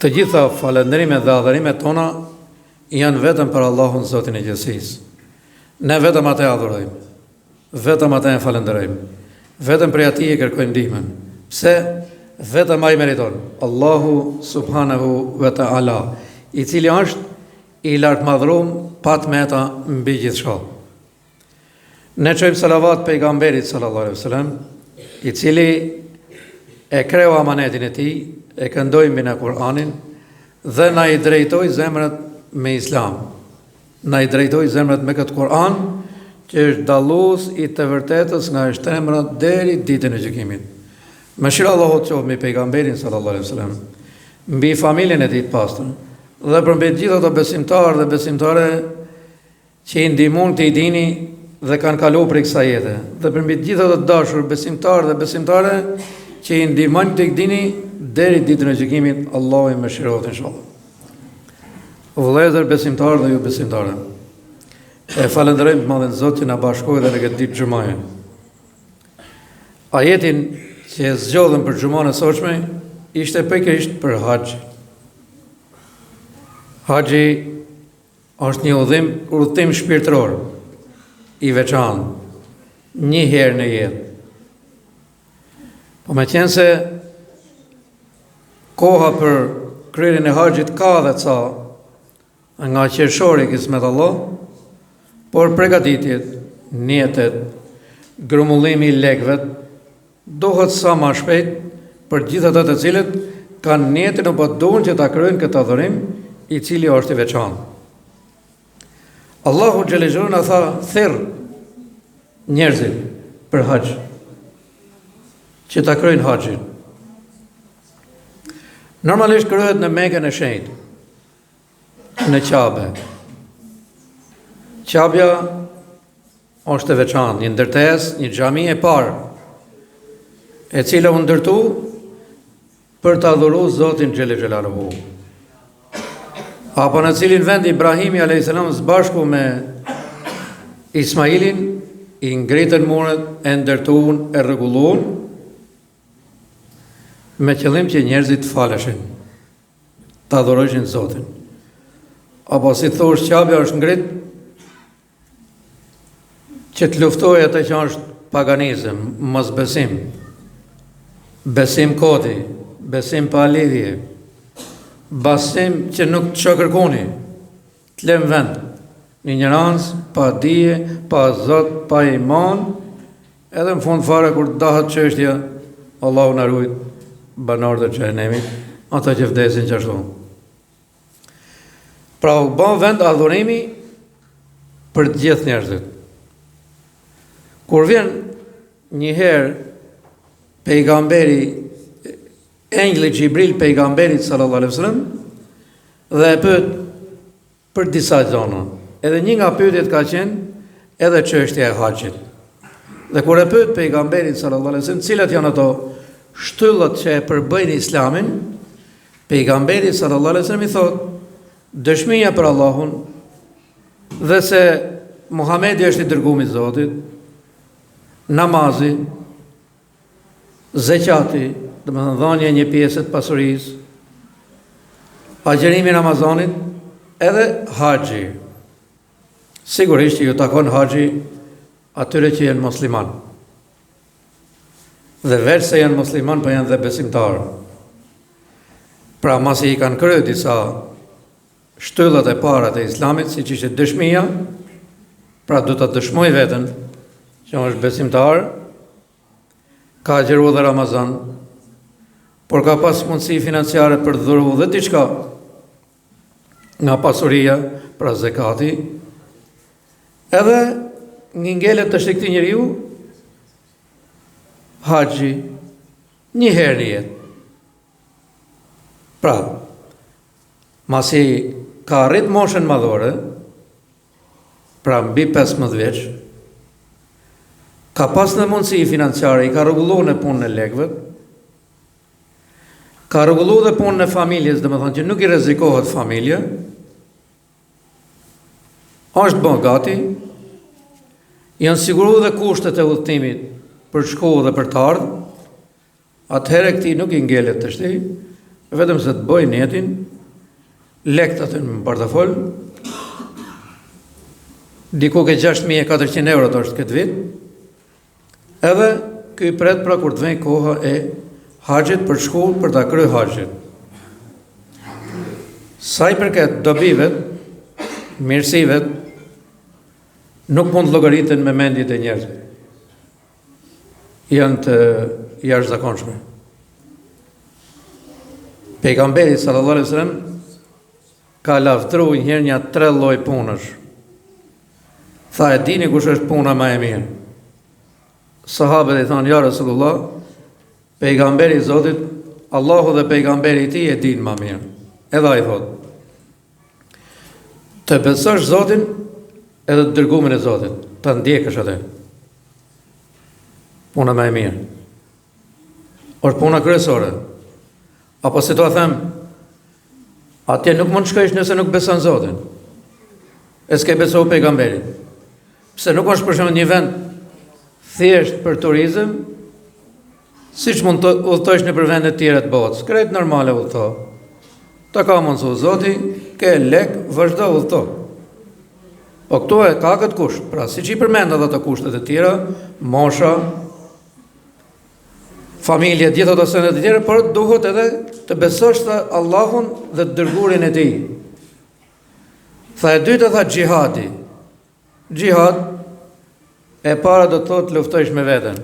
Të gjitha falënderimet dhe adhurimet tona janë vetëm për Allahun Zotin e gjithësisë. Ne vetëm atë adhurojmë, vetëm atë e falënderojmë, vetëm prej atij e kërkojmë ndihmën. Pse? Vetëm ai meriton. Allahu subhanahu wa ta'ala, i cili është i lartmadhëruar pa tmeta mbi gjithçka. Ne çojmë salavat pejgamberit sallallahu alaihi wasallam, i cili e kreu amanetin e tij, e këndoi mbi në Kur'anin dhe na i drejtoi zemrat me Islam. Na i drejtoi zemrat me këtë Kur'an, që është dallues i të vërtetës nga shtrembrat deri ditën e gjykimit. Mëshira Allahut qoftë mbi pejgamberin sallallahu alaihi wasallam, mbi familjen e tij të pastër, dhe për mbi gjithë ato besimtarë dhe besimtare që i ndihmojnë këtë dini dhe kanë kaluar për kësaj jete, dhe për mbi gjithë ato dashur besimtarë dhe besimtare që i ndihmojnë këtë dini deri ditën e gjykimit. Allahu i mëshirohet inshallah. Vëllezër besimtarë dhe ju besimtare, e falenderojmë të madhin Zot që na bashkoi dhe në këtë ditë xumaje. Ajetin që e zgjodhëm për xumën e sotshme ishte pikërisht për haxh. Haxhi është një udhim shpirtëror i veçantë, një herë në jetë. Po meqense koha për kryerjen e haxhit ka dhe ca nga qershori kismet Allah, por përgatitjet, njetet, grumullimi i lekëve dohet sa më shpejt për gjithë ata të cilët kanë njetin apo duan që ta kryejnë këtë adhurim i cili është i veçantë. Allahu xhallahu na tha thirr njerëzit për haxh, që ta kryejnë haxhin. Normalisht kryhet në Mekën e Shenjtë, në Qabe. Qabja është e veçantë, një ndërtesë, një xhami e parë, e cila u ndërtu për të adhuruar Zotin xhelle xhelaluhu. Apo në cilin vend Ibrahimi alayhis salam së bashku me Ismailin i ngritën muret, e ndërtuan, e rregulluan me qëllim që njerëzit faleshin, të adhurojnë Zotin. Apo si thosh, qabja është ngrit që të luftoj atë që është paganizëm, mosbesim, besim kodi, besim pa lidhje, besim që nuk të kërkoni, të lëm vend, një ignorancë, pa dije, pa Zot, pa iman, edhe në fund fare kur dahet çështja, Allahu na ruaj banorët e xhenemit, ata që vdesin qashtu. Pra u bën vend adhurimi për të gjithë njerëzit. Kur vjen një herë pejgamberi, engjëlli Xhibril pejgamberit sallallahu alaihi wasallam, dhe e pyet për disa gjëra. Edhe një nga pyetjet ka qenë edhe çështja e haxhit. Dhe kur e pyet pejgamberit sallallahu alaihi wasallam cilat janë ato shtyllat që e përbëjnë Islamin, pejgamberi sallallahu alaihi wasallam i thotë dëshmia për Allahun dhe se Muhamedi është i dërguar i Zotit, namazi, zeqati, domethënë dhënia një pjesë të pasurisë, agjerimi Ramazanit, edhe haxhi. Sigurisht që ju takon haxhi atyre që janë musliman. Dhe veç se janë musliman, po janë dhe besimtarë. Pra masi i kanë kryer disa shtyllat e para të Islamit, siç ishte dëshmia, pra do ta dëshmoj veten që është besimtar, ka agjeruar dhe Ramazan, por ka pas mundësi financiare për të dhuruar dhe diçka nga pasuria, pra zekati, edhe një ngelet të shikti njeriu, haxhi, një herë në jetë. Pra, masi ka arrit moshën madhore, pra mbi 15 vjeç, ka pas në mundësi financiare, i ka rregulluar në punën e lekëve, ka rregulluar dhe punën e familjes, domethënë që nuk i rrezikohet familja, është bën gati, janë siguruar dhe kushtet e udhëtimit për shkollë dhe për të ardhmë, atëherë këtij nuk i ngelet të shtëpi, vetëm se të bëjnë jetin, lekët atë në portafol, diku ke 6.400 euro të është këtë vit, edhe këj pret pra kur të vejnë koha e haxhit për shkollë për ta kryer haxhin. Sa i përket dobive, mirësive, nuk mund të llogariten me mendjet e njerëzve. Janë të jashtëzakonshme. Pejgamberi sallallahu alaihi wasallam ka lavdruar njëherë një 3 lloj punësh. Tha, e dini kush është puna më e mirë? Sahabët i thanë, ja Rasulullah, pejgamberi i Zotit, Allahu dhe pejgamberi i tij e dinë më mirë. Edhe ai thotë, të besosh Zotin edhe të dërguarin e Zotit, ta ndjekësh atë. Puna më e mirë. Është puna kryesore. Apo si to them, atje nuk mund të shkosh nëse nuk beson Zotin. E s'ke besu pejgamberin. Pse nuk është për shembull një vend thjesht për turizëm, siç mund të udhëtosh në për vende të tjera të botës. Krejt normale udhëto. Ta ka mundsu Zoti, ke lek, vazhdo udhëto. Po këtu e ka këtë kusht. Pra, siç i përmend edhe ato kushtet e tjera, mosha, familje, gjithë ato sende të tjera, por duhet edhe të besosh të Allahun dhe të dërguarin e tij. Tha e dyta, tha xhihadi. Xhihad e para do të thotë luftosh me veten.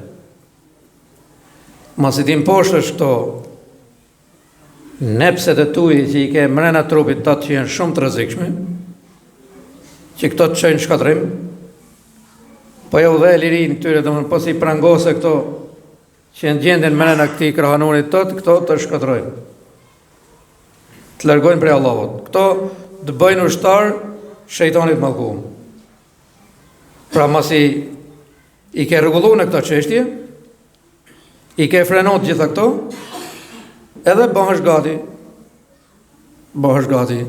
Mos i dim poshtësh këto nepset e tuaj që i ke mrena trupit të që janë shumë të rrezikshme, që këto të çojnë shkatrim, po jo dhe lirin këtyre, domethënë po si prangose këto që në gjendin mrena këtij krahanurit këto të shkatrojnë. Të largojnë prej Allahut. Këto të bëjnë ushtar shejtanit mallkuar. Pra masi i ke rregulluar në këto çështje, i ke frenuar gjitha këto, edhe bëhesh gati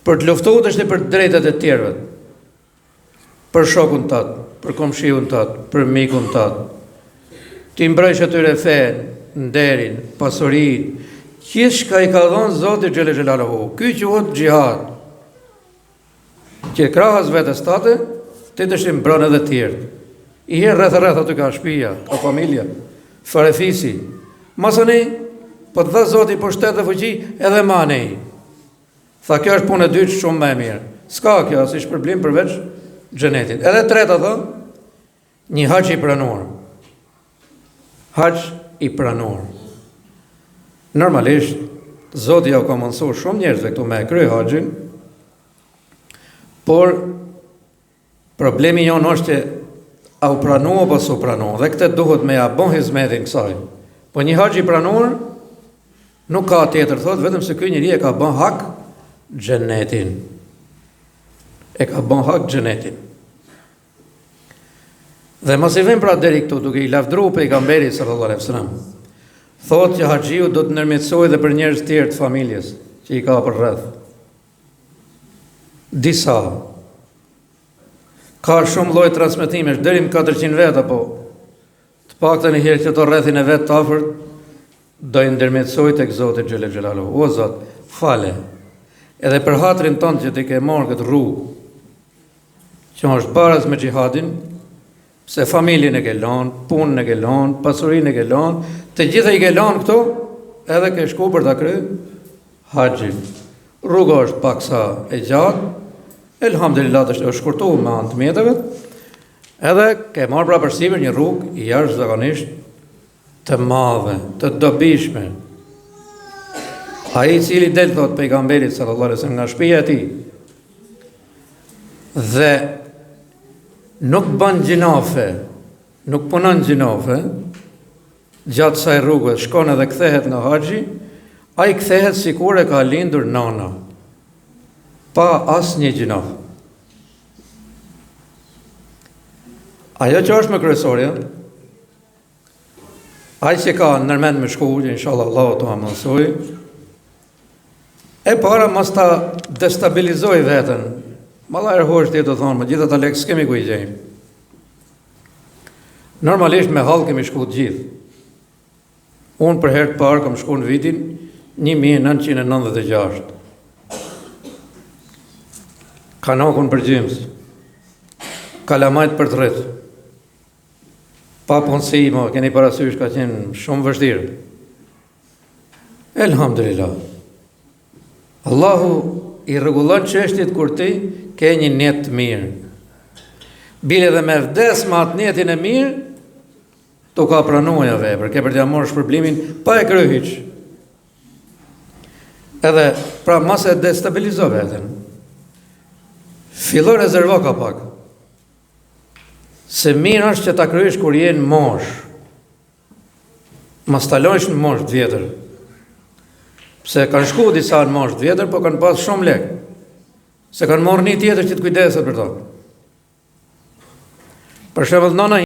për të luftuar është për drejtat e tjerëve, për shokun tat, për komshiun tat, për mikun tat. Ti mbrojsh atyre fen, nderin, pasurinë, gjithçka i ka dhënë Zoti xhel xhelaluhu. Ky quhet xhihad. Që krahas vetes tate, ti të mbron edhe të tjerë. I herë rreth aty ka shtëpia, ka familja, farefisi. Masoni, po të dha Zoti pushtet dhe fuqi edhe manej. Tha, kjo është punë e dytë shumë më e mirë. S'ka kjo as shpërblim përveç xhenetit. Edhe treta tha, një haxh i pranuar. Haxh i pranuar. Normalisht Zoti ja ka mësuar shumë njerëzve këtu me kry haxhin, por problemi jonë është që a u pranua apo s'u pranua, dhe këtë duhet me ja bën hizmetin kësaj. Po një haxh i pranuar nuk ka tjetër, thot, vetëm se ky njeri e ka bën hak xhenetin. E ka bën hak xhenetin. Dhe mos i vjen pra deri këtu duke i lavdëruar pejgamberit sallallahu alaihi wasallam. Thot që haxhiu do të ndërmjetësojë edhe për njerëz të tjerë të familjes që i ka për rreth. Disa ka shumë lloj transmetimesh, deri në 400 vet apo të paktën një herë që to rrethin e vet të afërt do i ndërmjetësoj tek Zoti xhel xhelaluhu. O Zot, fale. Edhe për hatrin tonë që ti ke marrë këtë rrugë, që është baraz me xhihadin, se familjen e ke lënë, punën e ke lënë, pasurinë e ke lënë, të gjitha i ke lënë këto, edhe ke shku për ta kryer haxhin. Rruga është paksa e gjatë, elhamdulillah është shkurtuar me anë të mjeteve, edhe ke marrë pra përsipër një rrugë i jashtëzakonisht të madhe, të dobishme. Ai i cili del thot pejgamberit sallallahu alaihi wasallam nga shtëpia e tij dhe nuk bën gjinafe, nuk punon gjinafe, gjatë kësaj rruge shkon edhe kthehet nga haxhi, ai kthehet sikur e ka lindur nana, pa asnjë gjinaf. Ajo që është më kryesorja, ai që ka nërmend me shku, që inshallah Allahu t'u mësoj, e para mos ta destabilizoj veten. Mallaj rhosh ti do thonë, me gjithë ata lekë s'kemi ku i gjejmë. Normalisht me hall kemi shku të gjithë. Unë për herë të parë kam shku në vitin 1996. Kanakun për gjymës, kalamajt për të rreth. Pa punësi, keni parasysh ka qenë shumë vështirë. Elhamdulillah. Allahu i rregullon çështjet kur ti ke një net të mirë. Bile dhe me vdes me atë netin e mirë, to ka pranuar vepër, ke për t'ia marrë shpërblimin pa e kryer hiç. Edhe pra mas e destabilizo veten. Fillo rezervo ka pak. Se mirë është që ta kryesh kur je në mosh. Mos ta lësh në mosh të vjetër. Pse kanë shku disa në mosh të vjetër, po kanë pas shumë lekë. Se kanë marrë një tjetër që të kujdeset për to. Për shembull, nana